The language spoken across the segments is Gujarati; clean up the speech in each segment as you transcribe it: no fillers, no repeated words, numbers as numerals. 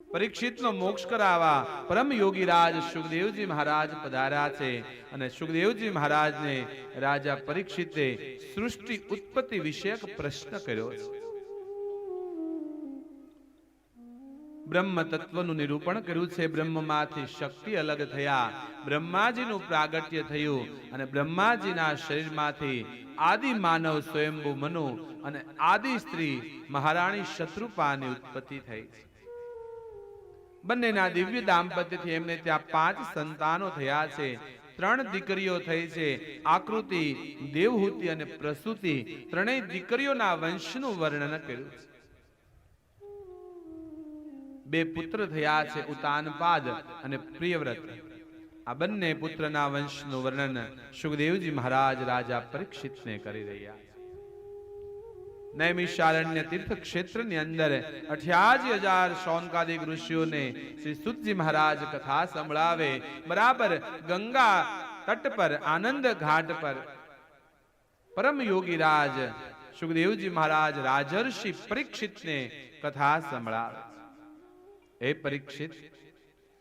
પરીક્ષિતનો મોક્ષ કરાવવા પરમ યોગીરાજ સુખદેવજી મહારાજ પધાર્યા છે અને સુખદેવજી મહારાજને રાજા પરીક્ષિતે સૃષ્ટિ ઉત્પત્તિ વિષયક પ્રશ્ન કર્યો છે. બ્રહ્મ તત્વનું નિરૂપણ કર્યું છે. બ્રહ્મમાંથી શક્તિ અલગ થયા, બ્રહ્માજીનું પ્રાગટ્ય થયું અને બ્રહ્માજીના શરીરમાંથી આદિ માનવ સ્વયંભુ મનુ અને આદિ સ્ત્રી મહારાણી શત્રુપાની ઉત્પત્તિ થઈ. બંનેના દિવ્ય દાંપત્યથી એમને ત્યાં 5 સંતાનો થયા છે. 3 દીકરીઓ થઈ છે, આકૃતિ, દેવહૂતિ અને પ્રસૂતિ. ત્રણેય દીકરીઓના વંશનું વર્ણન કર્યું છે. 2 પુત્ર થયા છે, ઉતાનપાદ અને પ્રિયવ્રત. આ બંને પુત્રના વંશનું વર્ણન સુખદેવજી મહારાજ રાજા પરીક્ષિતને કરી રહ્યા છે. નૈમિષારણ્ય તીર્થ ક્ષેત્રની અંદર 88,000 શૌનકાદિક ઋષિઓને શ્રી સુતજી મહારાજ કથા સંભળાવે. બરાબર ગંગા તટ પર, આનંદ ઘાટ પર પરમ યોગી રાજ સુખદેવજી મહારાજ રાજર્ષિ પરીક્ષિતને કથા સંભળાવે. હે પરીક્ષિત,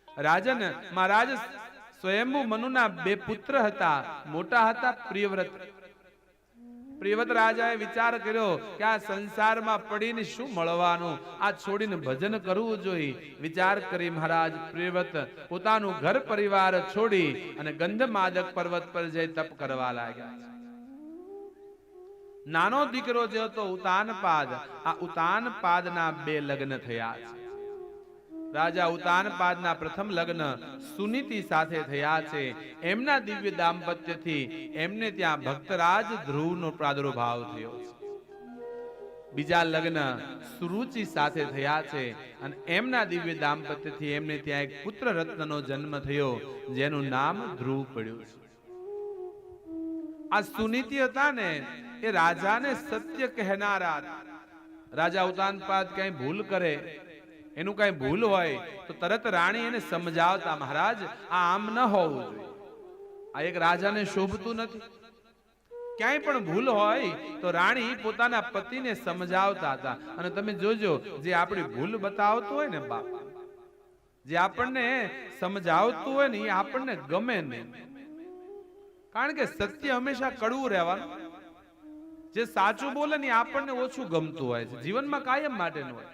રાજન મહારાજ સ્વયંભુ મનુના 2 પુત્ર હતા. મોટા હતા પ્રિયવ્રત. પ્રિયવ્રત રાજાએ વિચાર કર્યો કે આ સંસારમાં પડીને શું મળવાનું, આ છોડીને ભજન કરવું જોઈએ. વિચાર કરી મહારાજ પ્રિયવ્રત પોતાનું ઘર પરિવાર છોડી અને ગંધમાદક પર્વત પર જઈ તપ કરવા લાગ્યા. નાનો દીકરો જે હતો ઉતાનપાદ, આ ઉતાનપાદના 2 લગ્ન થયા છે. રાજા ઉતાનપાદના પ્રથમ લગ્ન સુનીતિ સાથે થયા છે. એમના દિવ્ય દાંપત્યથી એમને ત્યાં ભક્તરાજ ધ્રુવનો પ્રાદુર્ભાવ થયો છે. બીજા લગ્ન સુરુચિ સાથે થયા છે અને એમના દિવ્ય દાંપત્યથી એમને ત્યાં એક પુત્ર રત્નનો જન્મ થયો, જેનું નામ ધ્રુવ પડ્યું છે. આ સુનીતિ હતા ને, એ રાજાને સત્ય કહેનારા હતા. રાજા ઉતાનપાદ કઈ ભૂલ કરે, એનું કઈ ભૂલ હોય તો તરત રાણી એને સમજાવતા, મહારાજ આ આમ ન હોવું જોઈએ. આ એક રાજાને શોભતું નથી. ક્યાંય પણ ભૂલ હોય તો રાણી પોતાના પતિને સમજાવતા હતા. અને તમે જોજો, જે આપણી ભૂલ બતાવતું હોય ને બાપ, જે આપણને સમજાવતું હોય ને, એ આપણને ગમે નહીં. કારણ કે સત્ય હંમેશા કડવું રહેવાનું. જે સાચું બોલે ને આપણને ઓછું ગમતું હોય છે, જીવનમાં કાયમ માટેનું હોય.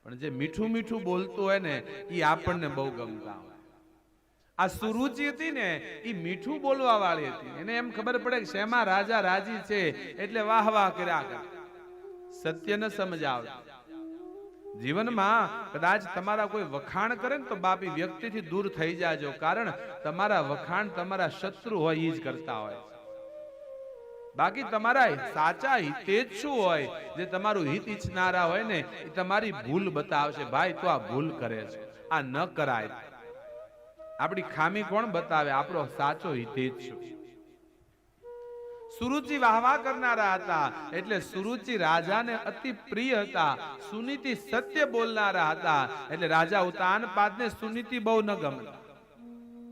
પણ જે મીઠું મીઠું બોલતું હોય ને, એ આપણને બહુ ગમતા હોય. આ સુરુચિ હતી ને, એ મીઠું બોલવા વાળી હતી. એને એમ ખબર પડે કે શેમાં રાજા રાજી છે, એટલે વાહ વાહ કર્યા કરે, સત્ય ન સમજાવતા. જીવનમાં કદાચ તમારા કોઈ વખાણ કરે ને તો બાપી વ્યક્તિથી દૂર થઈ જાજો. કારણ તમારા વખાણ તમારા શત્રુ હોય એ જ કરતા હોય. બાકી તમારા સાચા હિતેચ્છુ હોય, જે તમારું હિત ઈચ્છનારા હોય ને, એ તમારી ભૂલ બતાવશે. ભાઈ તો આ ભૂલ કરે છે, આ ન કરાય. આપણી ખામી કોણ બતાવે? આપણો સાચો હિતેચ્છુ. સુરુચિ વાહવા કરનારા હતા, એટલે સુરુચિ રાજાને અતિ પ્રિય હતા. સુનીતિ સત્ય બોલનારા હતા, એટલે રાજા ઉતાનપાદને સુનીતિ બહુ ન ગમતા.